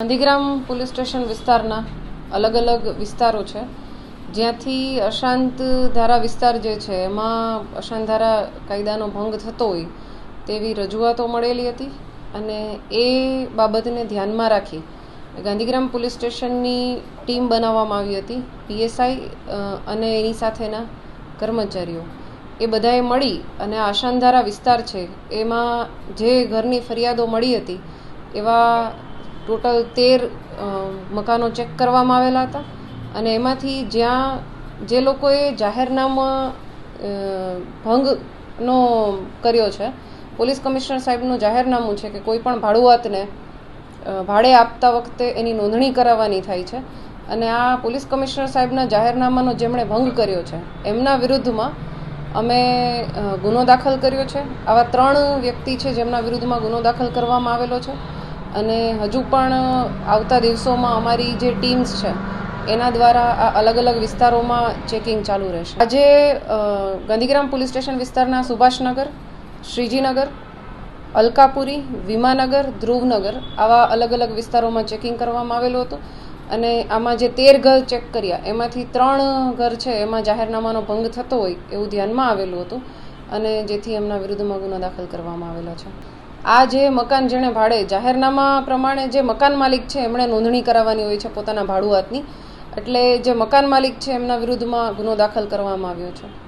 Gandhigram police station વિસ્તારના અલગ અલગ વિસ્તારો છે જ્યાંથી અશાંત ધારા વિસ્તાર જે છે એમાં અશાંત ધારા કાયદાનો ભંગ થતો હોય તેવી રજૂઆતો મળેલી હતી અને એ બાબતને ધ્યાનમાં રાખી ગાંધીગ્રામ પોલીસ સ્ટેશનની ટીમ બનાવવામાં આવી હતી પીએસઆઈ અને એની સાથેના કર્મચારીઓ એ બધાએ મળી અને આ અશાંત ધારા વિસ્તાર છે એમાં જે ઘરની ફરિયાદો મળી હતી એવા ટોટલ 13 મકાનો ચેક કરવામાં આવેલા હતા અને એમાંથી જ્યાં જે લોકોએ જાહેરનામા ભંગનો કર્યો છે પોલીસ કમિશનર સાહેબનું જાહેરનામું છે કે કોઈ પણ ભાડુઆતને ભાડે આપતા વખતે એની નોંધણી કરાવવાની થાય છે અને આ પોલીસ કમિશનર સાહેબના જાહેરનામાનો જેમણે ભંગ કર્યો છે એમના વિરુદ્ધમાં અમે ગુનો દાખલ કર્યો છે. આવા 3 વ્યક્તિ છે જેમના વિરુદ્ધમાં ગુનો દાખલ કરવામાં આવેલો છે અને હજુ પણ આવતા દિવસોમાં અમારી જે ટીમ્સ છે એના દ્વારા આ અલગ અલગ વિસ્તારોમાં ચેકિંગ ચાલુ રહેશે. આજે ગાંધીગ્રામ પોલીસ સ્ટેશન વિસ્તારના સુભાષનગર, શ્રીજીનગર, અલકાપુરી, વિમાનગર, ધ્રુવનગર આવા અલગ અલગ વિસ્તારોમાં ચેકિંગ કરવામાં આવેલું હતું અને આમાં જે 13 ઘર ચેક કર્યા એમાંથી 3 ઘર છે એમાં જાહેરનામાનો ભંગ થતો હોય એવું ધ્યાનમાં આવેલું હતું અને જેથી એમના વિરુદ્ધમાં ગુનો દાખલ કરવામાં આવેલો છે. આ જે મકાન જેણે ભાડે જાહેરનામા પ્રમાણે જે મકાન માલિક છે એમણે નોંધણી કરાવવાની હોય છે પોતાના ભાડુઆતની, એટલે જે મકાન માલિક છે એમના વિરુદ્ધમાં ગુનો દાખલ કરવામાં આવ્યો છે.